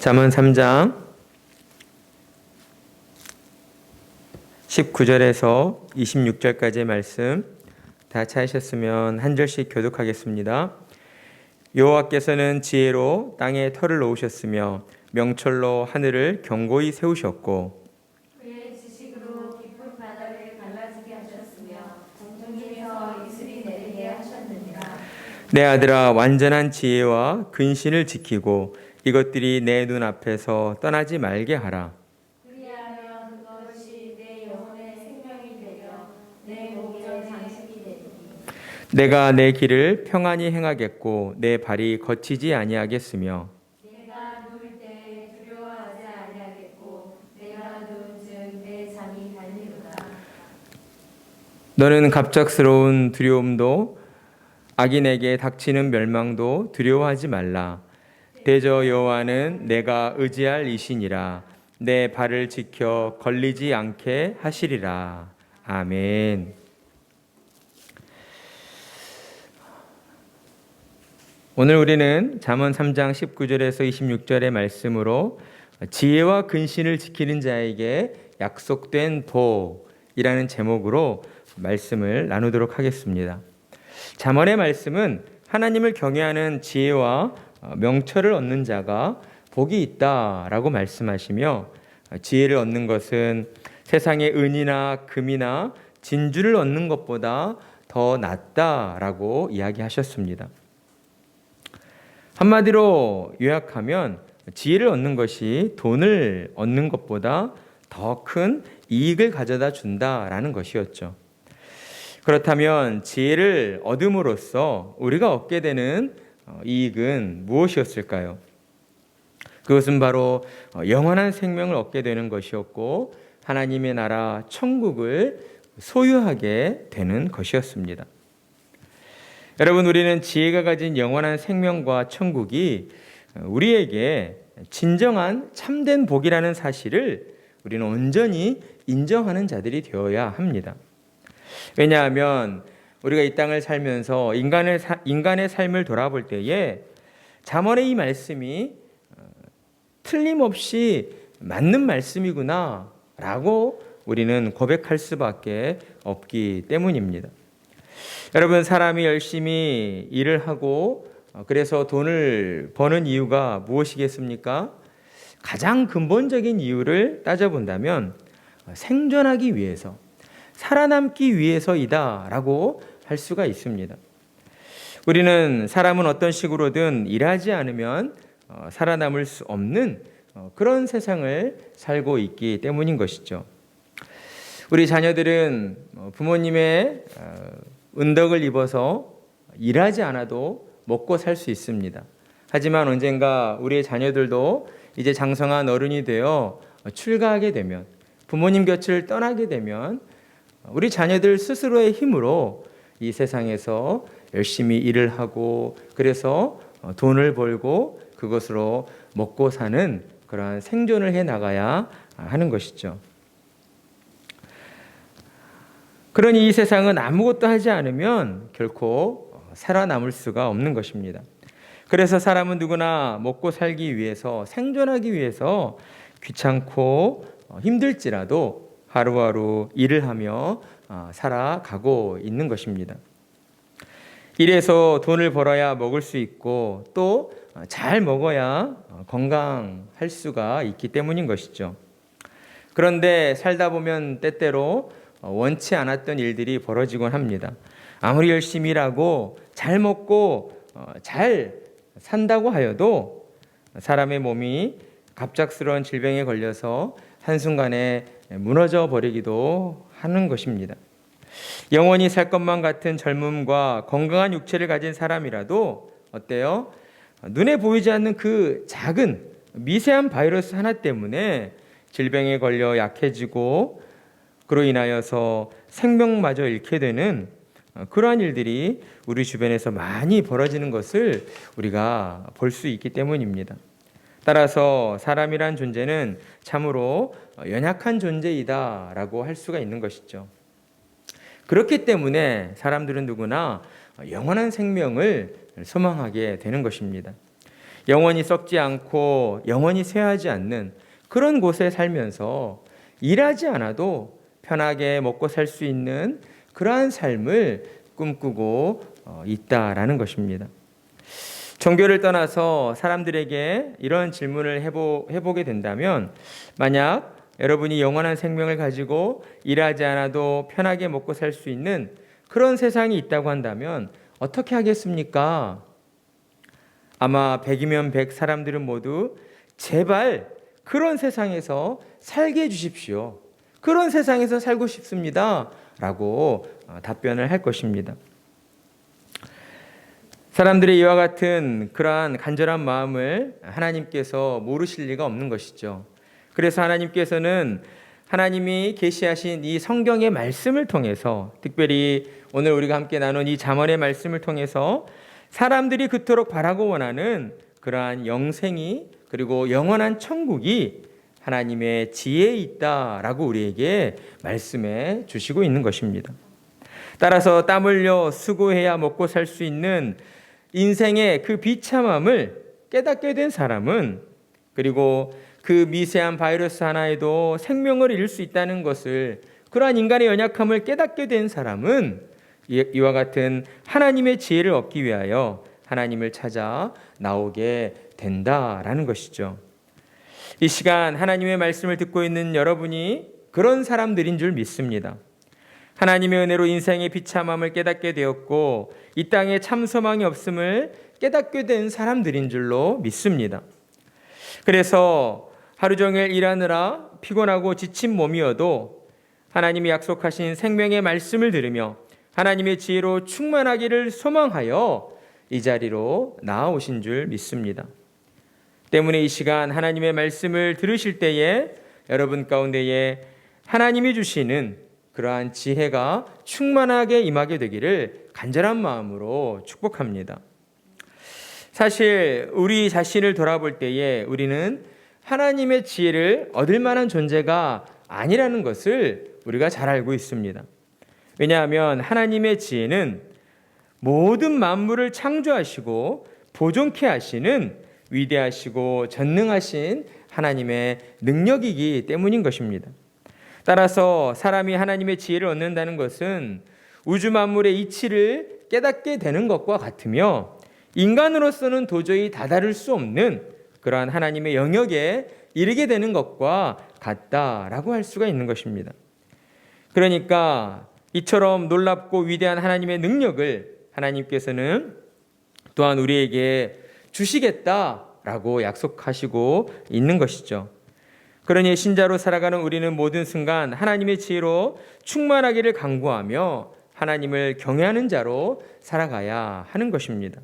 잠언 3장 19절에서 26절까지의 말씀 다 찾으셨으면 한 절씩 교독하겠습니다. 여호와께서는 지혜로 땅에 터를 놓으셨으며 명철로 하늘을 견고히 세우셨고 그의 지식으로 깊은 바다를 갈라지게 하셨으며 공중에서 이슬이 내리게 하셨느니라. 내 아들아, 완전한 지혜와 근신을 지키고 이것들이 내 눈앞에서 떠나지 말게 하라. 그리하면 그것이 내 영혼의 생명이 되며 내 목적 장식이 되리니. 내가 내 길을 평안히 행하겠고 내 발이 거치지 아니하겠으며 내가 누울 때 두려워하지 아니하겠고 내가 누운즉 내 잠이 달리로다. 너는 갑작스러운 두려움도 악인에게 닥치는 멸망도 두려워하지 말라. 대저 여호와는 내가 의지할 이시니라. 내 발을 지켜 걸리지 않게 하시리라. 아멘. 오늘 우리는 잠언 3장 19절에서 26절의 말씀으로 지혜와 근신을 지키는 자에게 약속된 복이라는 제목으로 말씀을 나누도록 하겠습니다. 잠언의 말씀은 하나님을 경외하는 지혜와 명철을 얻는 자가 복이 있다라고 말씀하시며, 지혜를 얻는 것은 세상의 은이나 금이나 진주를 얻는 것보다 더 낫다라고 이야기하셨습니다. 한마디로 요약하면 지혜를 얻는 것이 돈을 얻는 것보다 더 큰 이익을 가져다 준다라는 것이었죠. 그렇다면 지혜를 얻음으로써 우리가 얻게 되는 이익은 무엇이었을까요? 그것은 바로 영원한 생명을 얻게 되는 것이었고 하나님의 나라 천국을 소유하게 되는 것이었습니다. 여러분, 우리는 지혜가 가진 영원한 생명과 천국이 우리에게 진정한 참된 복이라는 사실을 우리는 온전히 인정하는 자들이 되어야 합니다. 왜냐하면 우리가 이 땅을 살면서 인간의 삶을 돌아볼 때에 잠언의 이 말씀이 틀림없이 맞는 말씀이구나 라고 우리는 고백할 수밖에 없기 때문입니다. 여러분, 사람이 열심히 일을 하고 그래서 돈을 버는 이유가 무엇이겠습니까? 가장 근본적인 이유를 따져본다면 생존하기 위해서, 살아남기 위해서이다 라고 할 수가 있습니다. 우리는 사람은 어떤 식으로든 일하지 않으면 살아남을 수 없는 그런 세상을 살고 있기 때문인 것이죠. 우리 자녀들은 부모님의 은덕을 입어서 일하지 않아도 먹고 살 수 있습니다. 하지만 언젠가 우리의 자녀들도 이제 장성한 어른이 되어 출가하게 되면, 부모님 곁을 떠나게 되면 우리 자녀들 스스로의 힘으로 이 세상에서 열심히 일을 하고 그래서 돈을 벌고 그것으로 먹고 사는 그러한 생존을 해 나가야 하는 것이죠. 그러니 이 세상은 아무것도 하지 않으면 결코 살아남을 수가 없는 것입니다. 그래서 사람은 누구나 먹고 살기 위해서, 생존하기 위해서 귀찮고 힘들지라도 하루하루 일을 하며 살아가고 있는 것입니다. 일해서 돈을 벌어야 먹을 수 있고 또 잘 먹어야 건강할 수가 있기 때문인 것이죠. 그런데 살다 보면 때때로 원치 않았던 일들이 벌어지곤 합니다. 아무리 열심히 일하고 잘 먹고 잘 산다고 하여도 사람의 몸이 갑작스러운 질병에 걸려서 한순간에 무너져 버리기도 하는 것입니다. 영원히 살 것만 같은 젊음과 건강한 육체를 가진 사람이라도 어때요? 눈에 보이지 않는 그 작은 미세한 바이러스 하나 때문에 질병에 걸려 약해지고 그로 인하여서 생명마저 잃게 되는 그러한 일들이 우리 주변에서 많이 벌어지는 것을 우리가 볼 수 있기 때문입니다. 따라서 사람이란 존재는 참으로 연약한 존재이다라고 할 수가 있는 것이죠. 그렇기 때문에 사람들은 누구나 영원한 생명을 소망하게 되는 것입니다. 영원히 썩지 않고 영원히 쇠하지 않는 그런 곳에 살면서 일하지 않아도 편하게 먹고 살 수 있는 그러한 삶을 꿈꾸고 있다라는 것입니다. 종교를 떠나서 사람들에게 이런 질문을 해보게 된다면, 만약 여러분이 영원한 생명을 가지고 일하지 않아도 편하게 먹고 살 수 있는 그런 세상이 있다고 한다면 어떻게 하겠습니까? 아마 100이면 100 사람들은 모두 제발 그런 세상에서 살게 해주십시오. 그런 세상에서 살고 싶습니다. 라고 답변을 할 것입니다. 사람들의 이와 같은 그러한 간절한 마음을 하나님께서 모르실 리가 없는 것이죠. 그래서 하나님께서는 하나님이 계시하신 이 성경의 말씀을 통해서, 특별히 오늘 우리가 함께 나눈 이 잠언의 말씀을 통해서 사람들이 그토록 바라고 원하는 그러한 영생이, 그리고 영원한 천국이 하나님의 지혜에 있다라고 우리에게 말씀해 주시고 있는 것입니다. 따라서 땀 흘려 수고해야 먹고 살 수 있는 인생의 그 비참함을 깨닫게 된 사람은, 그리고 그 미세한 바이러스 하나에도 생명을 잃을 수 있다는 것을, 그러한 인간의 연약함을 깨닫게 된 사람은 이와 같은 하나님의 지혜를 얻기 위하여 하나님을 찾아 나오게 된다라는 것이죠. 이 시간 하나님의 말씀을 듣고 있는 여러분이 그런 사람들인 줄 믿습니다. 하나님의 은혜로 인생의 비참함을 깨닫게 되었고 이 땅에 참 소망이 없음을 깨닫게 된 사람들인 줄로 믿습니다. 그래서 하루 종일 일하느라 피곤하고 지친 몸이어도 하나님이 약속하신 생명의 말씀을 들으며 하나님의 지혜로 충만하기를 소망하여 이 자리로 나아오신 줄 믿습니다. 때문에 이 시간 하나님의 말씀을 들으실 때에 여러분 가운데에 하나님이 주시는 그러한 지혜가 충만하게 임하게 되기를 간절한 마음으로 축복합니다. 사실 우리 자신을 돌아볼 때에 우리는 하나님의 지혜를 얻을 만한 존재가 아니라는 것을 우리가 잘 알고 있습니다. 왜냐하면 하나님의 지혜는 모든 만물을 창조하시고 보존케 하시는 위대하시고 전능하신 하나님의 능력이기 때문인 것입니다. 따라서 사람이 하나님의 지혜를 얻는다는 것은 우주 만물의 이치를 깨닫게 되는 것과 같으며 인간으로서는 도저히 다다를 수 없는 그러한 하나님의 영역에 이르게 되는 것과 같다라고 할 수가 있는 것입니다. 그러니까 이처럼 놀랍고 위대한 하나님의 능력을 하나님께서는 또한 우리에게 주시겠다라고 약속하시고 있는 것이죠. 그러니 신자로 살아가는 우리는 모든 순간 하나님의 지혜로 충만하기를 간구하며 하나님을 경외하는 자로 살아가야 하는 것입니다.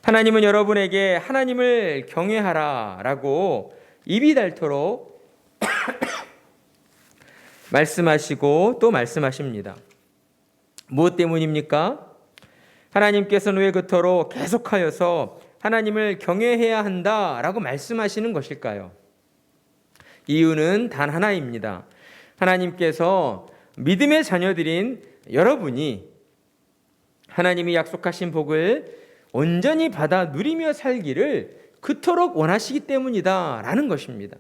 하나님은 여러분에게 하나님을 경외하라라고 입이 닳도록 말씀하시고 또 말씀하십니다. 무엇 때문입니까? 하나님께서는 왜 그토록 계속하여서 하나님을 경외해야 한다라고 말씀하시는 것일까요? 이유는 단 하나입니다. 하나님께서 믿음의 자녀들인 여러분이 하나님이 약속하신 복을 온전히 받아 누리며 살기를 그토록 원하시기 때문이다라는 것입니다.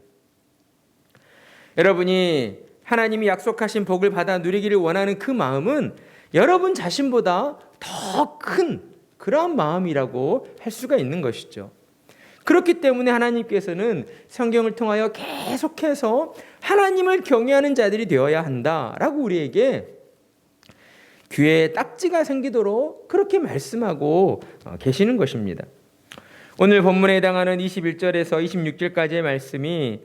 여러분이 하나님이 약속하신 복을 받아 누리기를 원하는 그 마음은 여러분 자신보다 더 큰 그러한 마음이라고 할 수가 있는 것이죠. 그렇기 때문에 하나님께서는 성경을 통하여 계속해서 하나님을 경외하는 자들이 되어야 한다라고 우리에게 귀에 딱지가 생기도록 그렇게 말씀하고 계시는 것입니다. 오늘 본문에 해당하는 21절에서 26절까지의 말씀이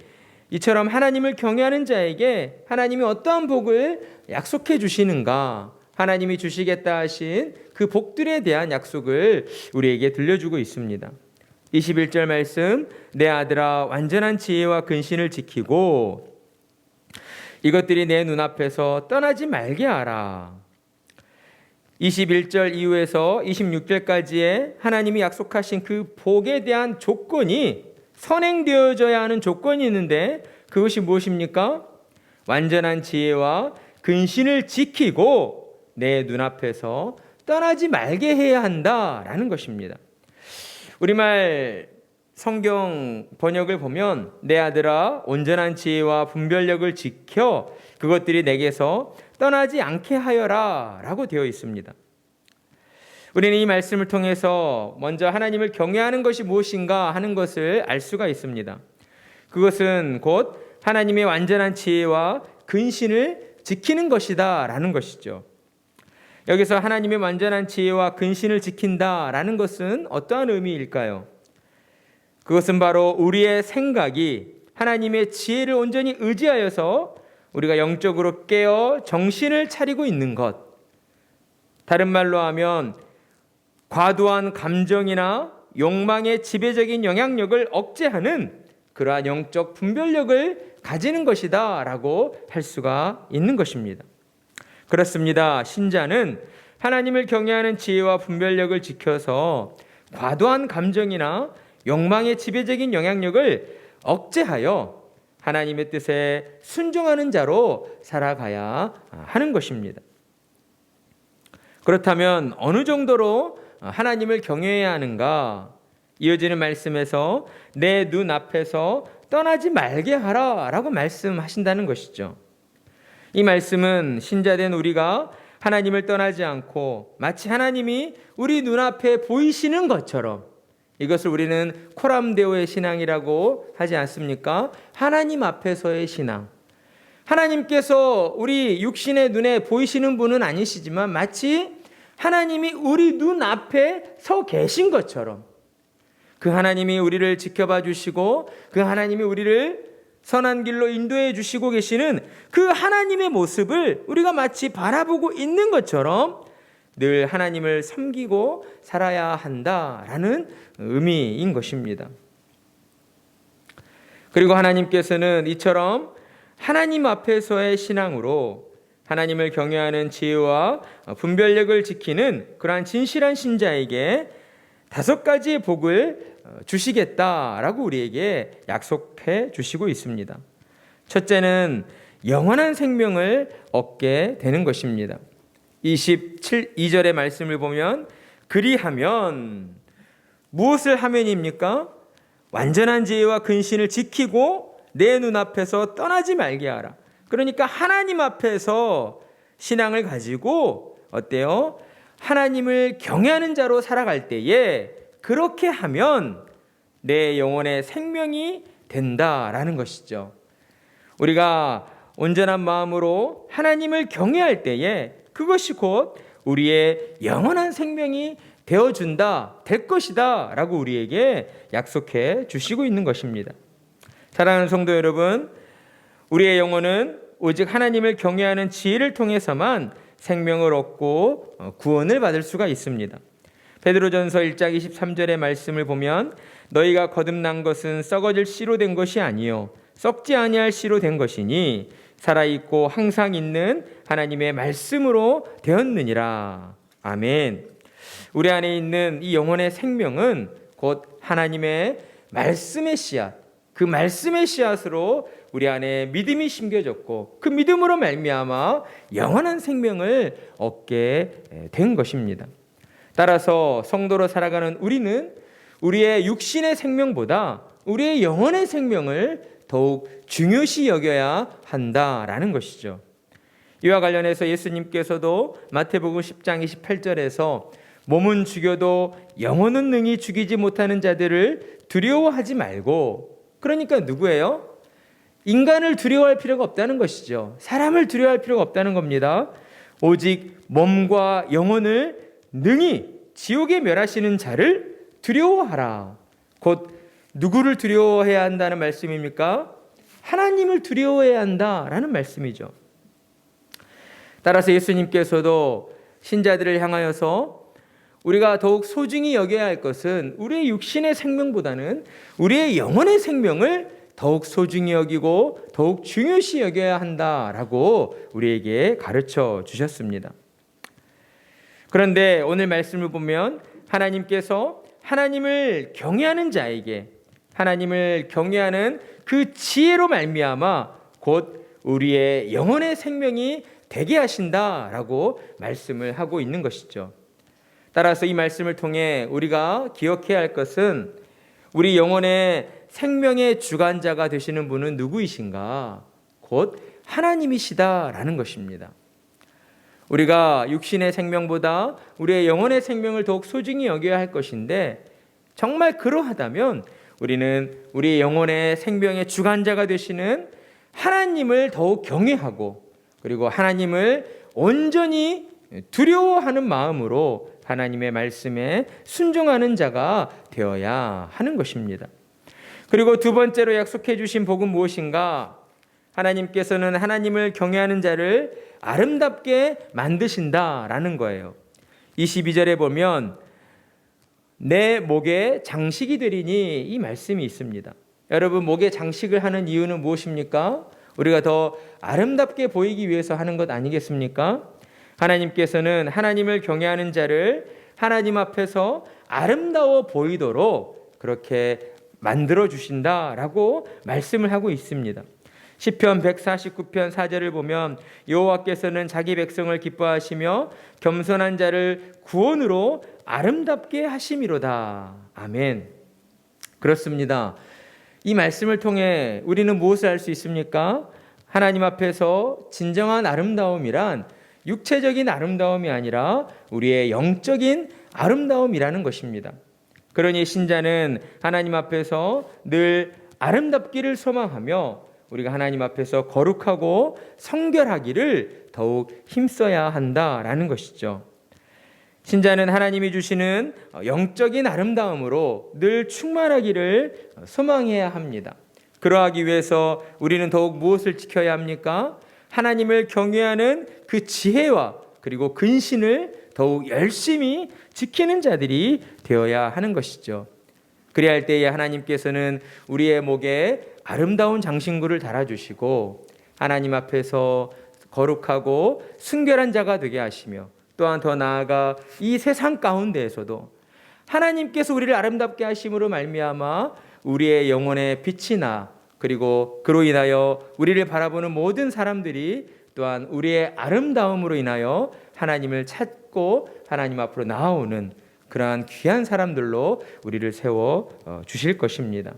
이처럼 하나님을 경외하는 자에게 하나님이 어떠한 복을 약속해 주시는가, 하나님이 주시겠다 하신 그 복들에 대한 약속을 우리에게 들려주고 있습니다. 21절 말씀, 내 아들아 완전한 지혜와 근신을 지키고 이것들이 내 눈앞에서 떠나지 말게 하라. 21절 이후에서 26절까지의 하나님이 약속하신 그 복에 대한 조건이 선행되어져야 하는 조건이 있는데 그것이 무엇입니까? 완전한 지혜와 근신을 지키고 내 눈앞에서 떠나지 말게 해야 한다라는 것입니다. 우리말 성경 번역을 보면 내 아들아 온전한 지혜와 분별력을 지켜 그것들이 내게서 떠나지 않게 하여라 라고 되어 있습니다. 우리는 이 말씀을 통해서 먼저 하나님을 경외하는 것이 무엇인가 하는 것을 알 수가 있습니다. 그것은 곧 하나님의 완전한 지혜와 근신을 지키는 것이다 라는 것이죠. 여기서 하나님의 완전한 지혜와 근신을 지킨다라는 것은 어떠한 의미일까요? 그것은 바로 우리의 생각이 하나님의 지혜를 온전히 의지하여서 우리가 영적으로 깨어 정신을 차리고 있는 것. 다른 말로 하면 과도한 감정이나 욕망의 지배적인 영향력을 억제하는 그러한 영적 분별력을 가지는 것이다 라고 할 수가 있는 것입니다. 그렇습니다. 신자는 하나님을 경외하는 지혜와 분별력을 지켜서 과도한 감정이나 욕망의 지배적인 영향력을 억제하여 하나님의 뜻에 순종하는 자로 살아가야 하는 것입니다. 그렇다면 어느 정도로 하나님을 경외해야 하는가? 이어지는 말씀에서 내 눈 앞에서 떠나지 말게 하라 라고 말씀하신다는 것이죠. 이 말씀은 신자된 우리가 하나님을 떠나지 않고 마치 하나님이 우리 눈앞에 보이시는 것처럼, 이것을 우리는 코람데오의 신앙이라고 하지 않습니까? 하나님 앞에서의 신앙. 하나님께서 우리 육신의 눈에 보이시는 분은 아니시지만 마치 하나님이 우리 눈 앞에 서 계신 것처럼, 그 하나님이 우리를 지켜봐 주시고 그 하나님이 우리를 선한 길로 인도해 주시고 계시는 그 하나님의 모습을 우리가 마치 바라보고 있는 것처럼 늘 하나님을 섬기고 살아야 한다라는 의미인 것입니다. 그리고 하나님께서는 이처럼 하나님 앞에서의 신앙으로 하나님을 경외하는 지혜와 분별력을 지키는 그러한 진실한 신자에게 5가지의 복을 주시겠다라고 우리에게 약속해 주시고 있습니다. 첫째는 영원한 생명을 얻게 되는 것입니다. 22절의 말씀을 보면 그리하면 무엇을 하면입니까? 완전한 지혜와 근신을 지키고 내 눈앞에서 떠나지 말게 하라. 그러니까 하나님 앞에서 신앙을 가지고 어때요? 하나님을 경외하는 자로 살아갈 때에 그렇게 하면 내 영혼의 생명이 된다라는 것이죠. 우리가 온전한 마음으로 하나님을 경외할 때에 그것이 곧 우리의 영원한 생명이 되어준다, 될 것이다 라고 우리에게 약속해 주시고 있는 것입니다. 사랑하는 성도 여러분, 우리의 영혼은 오직 하나님을 경외하는 지혜를 통해서만 생명을 얻고 구원을 받을 수가 있습니다. 베드로전서 1장 23절의 말씀을 보면 너희가 거듭난 것은 썩어질 씨로 된 것이 아니요 썩지 아니할 씨로 된 것이니 살아있고 항상 있는 하나님의 말씀으로 되었느니라. 아멘. 우리 안에 있는 이 영혼의 생명은 곧 하나님의 말씀의 씨앗, 그 말씀의 씨앗으로 우리 안에 믿음이 심겨졌고 그 믿음으로 말미암아 영원한 생명을 얻게 된 것입니다. 따라서 성도로 살아가는 우리는 우리의 육신의 생명보다 우리의 영혼의 생명을 더욱 중요시 여겨야 한다라는 것이죠. 이와 관련해서 예수님께서도 마태복음 10장 28절에서 몸은 죽여도 영혼은 능히 죽이지 못하는 자들을 두려워하지 말고, 그러니까 누구예요? 인간을 두려워할 필요가 없다는 것이죠. 사람을 두려워할 필요가 없다는 겁니다. 오직 몸과 영혼을 능히 지옥에 멸하시는 자를 두려워하라. 곧 누구를 두려워해야 한다는 말씀입니까? 하나님을 두려워해야 한다라는 말씀이죠. 따라서 예수님께서도 신자들을 향하여서 우리가 더욱 소중히 여겨야 할 것은 우리의 육신의 생명보다는 우리의 영혼의 생명을 더욱 소중히 여기고 더욱 중요시 여겨야 한다라고 우리에게 가르쳐 주셨습니다. 그런데 오늘 말씀을 보면 하나님께서 하나님을 경외하는 자에게 하나님을 경외하는 그 지혜로 말미암아 곧 우리의 영혼의 생명이 되게 하신다라고 말씀을 하고 있는 것이죠. 따라서 이 말씀을 통해 우리가 기억해야 할 것은 우리 영혼의 생명의 주관자가 되시는 분은 누구이신가? 곧 하나님이시다라는 것입니다. 우리가 육신의 생명보다 우리의 영혼의 생명을 더욱 소중히 여겨야 할 것인데, 정말 그러하다면 우리는 우리 영혼의 생명의 주관자가 되시는 하나님을 더욱 경외하고, 그리고 하나님을 온전히 두려워하는 마음으로 하나님의 말씀에 순종하는 자가 되어야 하는 것입니다. 그리고 두 번째로 약속해 주신 복은 무엇인가? 하나님께서는 하나님을 경외하는 자를 아름답게 만드신다라는 거예요. 22절에 보면 내 목에 장식이 되리니, 이 말씀이 있습니다. 여러분, 목에 장식을 하는 이유는 무엇입니까? 우리가 더 아름답게 보이기 위해서 하는 것 아니겠습니까? 하나님께서는 하나님을 경외하는 자를 하나님 앞에서 아름다워 보이도록 그렇게 만들어 주신다라고 말씀을 하고 있습니다. 시편 149편 4절을 보면 여호와께서는 자기 백성을 기뻐하시며 겸손한 자를 구원으로 아름답게 하심이로다. 아멘. 그렇습니다. 이 말씀을 통해 우리는 무엇을 알 수 있습니까? 하나님 앞에서 진정한 아름다움이란 육체적인 아름다움이 아니라 우리의 영적인 아름다움이라는 것입니다. 그러니 신자는 하나님 앞에서 늘 아름답기를 소망하며 우리가 하나님 앞에서 거룩하고 성결하기를 더욱 힘써야 한다라는 것이죠. 신자는 하나님이 주시는 영적인 아름다움으로 늘 충만하기를 소망해야 합니다. 그러하기 위해서 우리는 더욱 무엇을 지켜야 합니까? 하나님을 경외하는 그 지혜와 그리고 근신을 더욱 열심히 지키는 자들이 되어야 하는 것이죠. 그래야 할 때에 하나님께서는 우리의 목에 아름다운 장신구를 달아주시고 하나님 앞에서 거룩하고 순결한 자가 되게 하시며, 또한 더 나아가 이 세상 가운데에서도 하나님께서 우리를 아름답게 하심으로 말미암아 우리의 영혼의 빛이 나, 그리고 그로 인하여 우리를 바라보는 모든 사람들이 또한 우리의 아름다움으로 인하여 하나님을 찾고 하나님 앞으로 나아오는 그러한 귀한 사람들로 우리를 세워 주실 것입니다.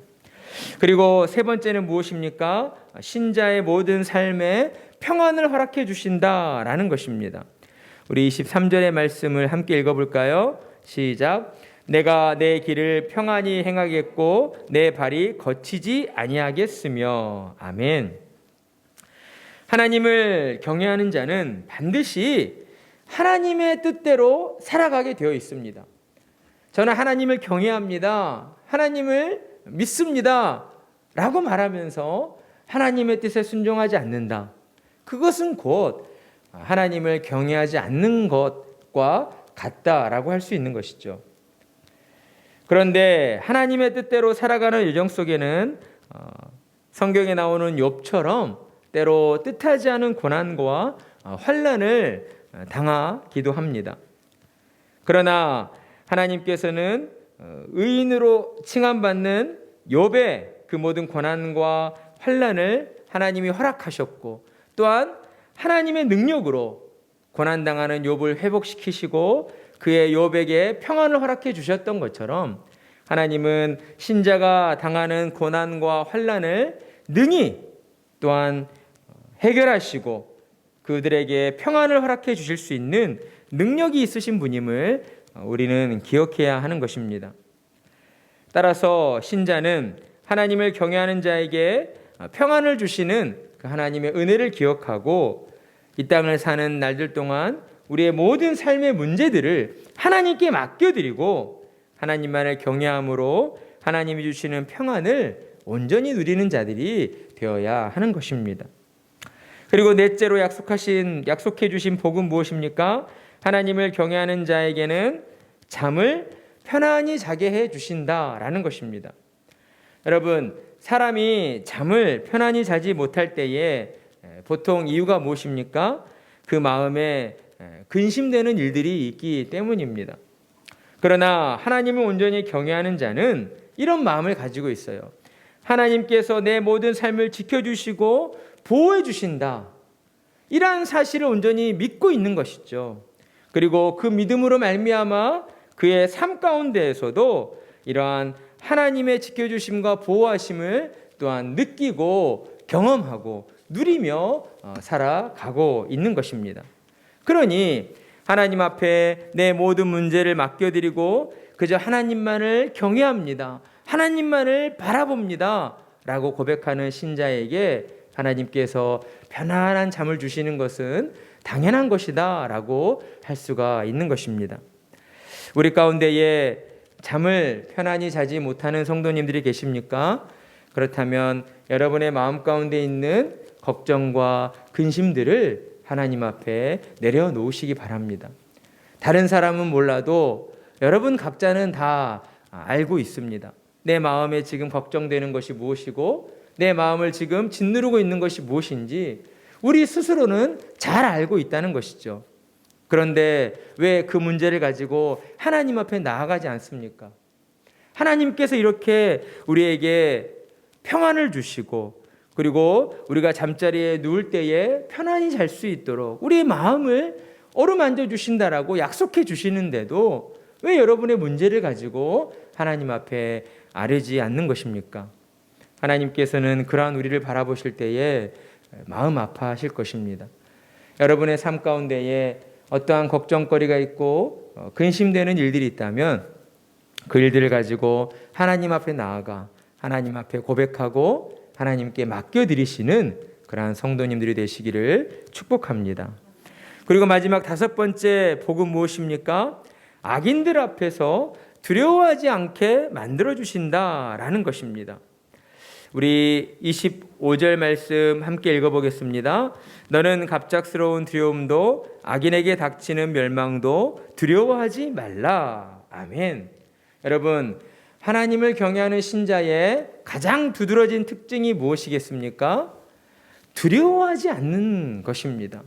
그리고 세 번째는 무엇입니까? 신자의 모든 삶에 평안을 허락해 주신다라는 것입니다. 우리 23절의 말씀을 함께 읽어볼까요? 시작. 내가 내 길을 평안히 행하겠고 내 발이 거치지 아니하겠으며. 아멘. 하나님을 경외하는 자는 반드시 하나님의 뜻대로 살아가게 되어 있습니다. 저는 하나님을 경외합니다, 하나님을 믿습니다 라고 말하면서 하나님의 뜻에 순종하지 않는다, 그것은 곧 하나님을 경외하지 않는 것과 같다라고 할 수 있는 것이죠. 그런데 하나님의 뜻대로 살아가는 여정 속에는 성경에 나오는 욥처럼 때로 뜻하지 않은 고난과 환난을 당하기도 합니다. 그러나 하나님께서는 의인으로 칭함받는 욥의 그 모든 고난과 환난을 하나님이 허락하셨고, 또한 하나님의 능력으로 고난당하는 욥을 회복시키시고 그의 욥에게 평안을 허락해 주셨던 것처럼, 하나님은 신자가 당하는 고난과 환난을 능히 또한 해결하시고 그들에게 평안을 허락해 주실 수 있는 능력이 있으신 분임을 우리는 기억해야 하는 것입니다. 따라서 신자는 하나님을 경외하는 자에게 평안을 주시는 그 하나님의 은혜를 기억하고 이 땅을 사는 날들 동안 우리의 모든 삶의 문제들을 하나님께 맡겨드리고 하나님만을 경외함으로 하나님이 주시는 평안을 온전히 누리는 자들이 되어야 하는 것입니다. 그리고 넷째로 약속해 주신 복은 무엇입니까? 하나님을 경외하는 자에게는 잠을 편안히 자게 해 주신다라는 것입니다. 여러분, 사람이 잠을 편안히 자지 못할 때에 보통 이유가 무엇입니까? 그 마음에 근심되는 일들이 있기 때문입니다. 그러나 하나님을 온전히 경외하는 자는 이런 마음을 가지고 있어요. 하나님께서 내 모든 삶을 지켜주시고 보호해 주신다, 이러한 사실을 온전히 믿고 있는 것이죠. 그리고 그 믿음으로 말미암아 그의 삶 가운데에서도 이러한 하나님의 지켜주심과 보호하심을 또한 느끼고 경험하고 누리며 살아가고 있는 것입니다. 그러니 하나님 앞에 내 모든 문제를 맡겨드리고 그저 하나님만을 경외합니다. 하나님만을 바라봅니다. 라고 고백하는 신자에게 하나님께서 편안한 잠을 주시는 것은 당연한 것이다 라고 할 수가 있는 것입니다. 우리 가운데에 잠을 편안히 자지 못하는 성도님들이 계십니까? 그렇다면 여러분의 마음 가운데 있는 걱정과 근심들을 하나님 앞에 내려놓으시기 바랍니다. 다른 사람은 몰라도 여러분 각자는 다 알고 있습니다. 내 마음에 지금 걱정되는 것이 무엇이고 내 마음을 지금 짓누르고 있는 것이 무엇인지 우리 스스로는 잘 알고 있다는 것이죠. 그런데 왜 그 문제를 가지고 하나님 앞에 나아가지 않습니까? 하나님께서 이렇게 우리에게 평안을 주시고 그리고 우리가 잠자리에 누울 때에 편안히 잘 수 있도록 우리의 마음을 어루만져 주신다라고 약속해 주시는데도 왜 여러분의 문제를 가지고 하나님 앞에 아뢰지 않는 것입니까? 하나님께서는 그러한 우리를 바라보실 때에 마음 아파하실 것입니다. 여러분의 삶 가운데에 어떠한 걱정거리가 있고 근심되는 일들이 있다면 그 일들을 가지고 하나님 앞에 나아가 하나님 앞에 고백하고 하나님께 맡겨드리시는 그러한 성도님들이 되시기를 축복합니다. 그리고 마지막 5번째 복은 무엇입니까? 악인들 앞에서 두려워하지 않게 만들어주신다라는 것입니다. 우리 25절 말씀 함께 읽어보겠습니다. 너는 갑작스러운 두려움도 악인에게 닥치는 멸망도 두려워하지 말라. 아멘. 여러분, 하나님을 경외하는 신자의 가장 두드러진 특징이 무엇이겠습니까? 두려워하지 않는 것입니다.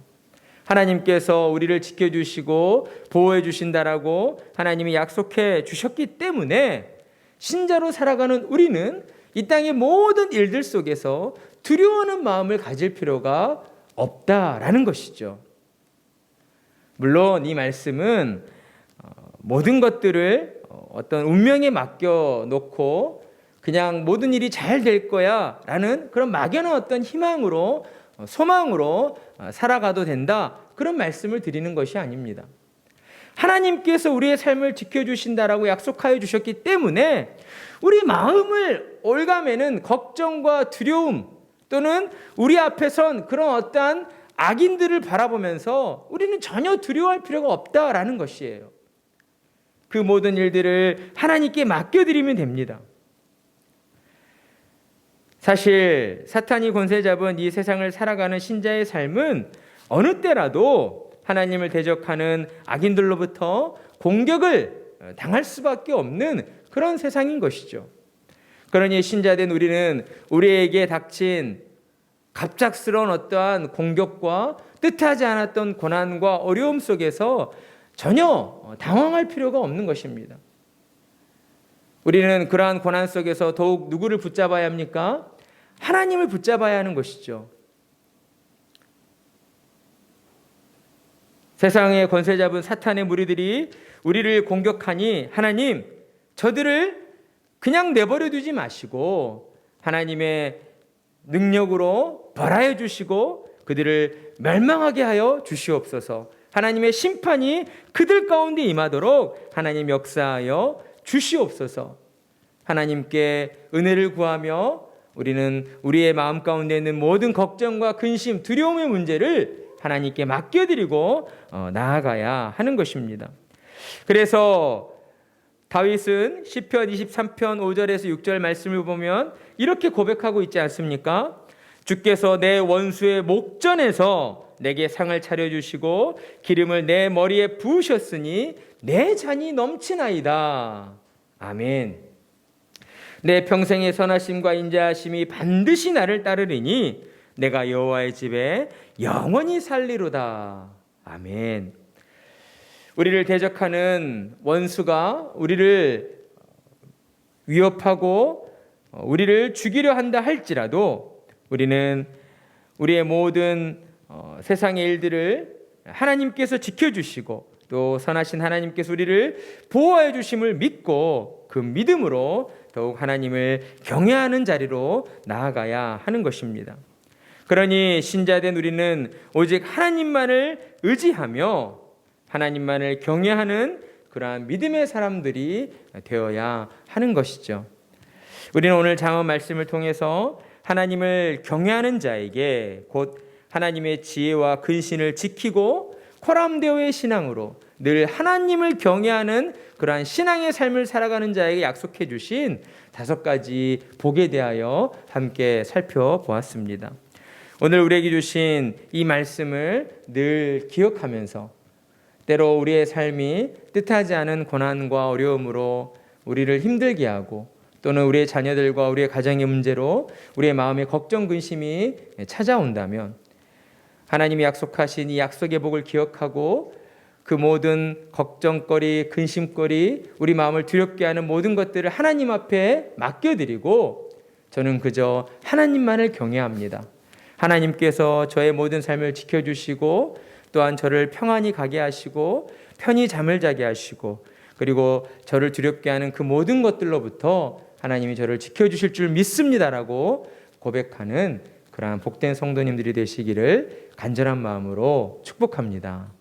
하나님께서 우리를 지켜주시고 보호해 주신다라고 하나님이 약속해 주셨기 때문에 신자로 살아가는 우리는 이 땅의 모든 일들 속에서 두려워하는 마음을 가질 필요가 없다라는 것이죠. 물론 이 말씀은 모든 것들을 어떤 운명에 맡겨놓고 그냥 모든 일이 잘 될 거야 라는 그런 막연한 어떤 희망으로 소망으로 살아가도 된다 그런 말씀을 드리는 것이 아닙니다. 하나님께서 우리의 삶을 지켜주신다라고 약속하여 주셨기 때문에 우리 마음을 올가매는 걱정과 두려움 또는 우리 앞에 선 그런 어떠한 악인들을 바라보면서 우리는 전혀 두려워할 필요가 없다라는 것이에요. 그 모든 일들을 하나님께 맡겨드리면 됩니다. 사실 사탄이 권세 잡은 이 세상을 살아가는 신자의 삶은 어느 때라도 하나님을 대적하는 악인들로부터 공격을 당할 수밖에 없는 그런 세상인 것이죠. 그러니 신자된 우리는 우리에게 닥친 갑작스러운 어떠한 공격과 뜻하지 않았던 고난과 어려움 속에서 전혀 당황할 필요가 없는 것입니다. 우리는 그러한 고난 속에서 더욱 누구를 붙잡아야 합니까? 하나님을 붙잡아야 하는 것이죠. 세상에 권세 잡은 사탄의 무리들이 우리를 공격하니 하나님, 저들을 그냥 내버려 두지 마시고 하나님의 능력으로 벌하여 주시고 그들을 멸망하게 하여 주시옵소서. 하나님의 심판이 그들 가운데 임하도록 하나님 역사하여 주시옵소서. 하나님께 은혜를 구하며 우리는 우리의 마음 가운데 있는 모든 걱정과 근심, 두려움의 문제를 하나님께 맡겨드리고 나아가야 하는 것입니다. 그래서 다윗은 시편 23편 5절에서 6절 말씀을 보면 이렇게 고백하고 있지 않습니까? 주께서 내 원수의 목전에서 내게 상을 차려주시고 기름을 내 머리에 부으셨으니 내 잔이 넘치나이다. 아멘. 내 평생의 선하심과 인자하심이 반드시 나를 따르리니 내가 여호와의 집에 영원히 살리로다. 아멘. 우리를 대적하는 원수가 우리를 위협하고 우리를 죽이려 한다 할지라도 우리는 우리의 모든 세상의 일들을 하나님께서 지켜주시고 또 선하신 하나님께서 우리를 보호해 주심을 믿고 그 믿음으로 더욱 하나님을 경외하는 자리로 나아가야 하는 것입니다. 그러니 신자된 우리는 오직 하나님만을 의지하며 하나님만을 경외하는 그러한 믿음의 사람들이 되어야 하는 것이죠. 우리는 오늘 장언 말씀을 통해서 하나님을 경외하는 자에게 곧 하나님의 지혜와 근신을 지키고 코람데오의 신앙으로 늘 하나님을 경외하는 그러한 신앙의 삶을 살아가는 자에게 약속해 주신 5가지 복에 대하여 함께 살펴보았습니다. 오늘 우리에게 주신 이 말씀을 늘 기억하면서 때로 우리의 삶이 뜻하지 않은 고난과 어려움으로 우리를 힘들게 하고 또는 우리의 자녀들과 우리의 가정의 문제로 우리의 마음에 걱정, 근심이 찾아온다면 하나님이 약속하신 이 약속의 복을 기억하고 그 모든 걱정거리, 근심거리, 우리 마음을 두렵게 하는 모든 것들을 하나님 앞에 맡겨드리고 저는 그저 하나님만을 경외합니다. 하나님께서 저의 모든 삶을 지켜주시고 또한 저를 평안히 가게 하시고 편히 잠을 자게 하시고 그리고 저를 두렵게 하는 그 모든 것들로부터 하나님이 저를 지켜주실 줄 믿습니다라고 고백하는 그러한 복된 성도님들이 되시기를 간절한 마음으로 축복합니다.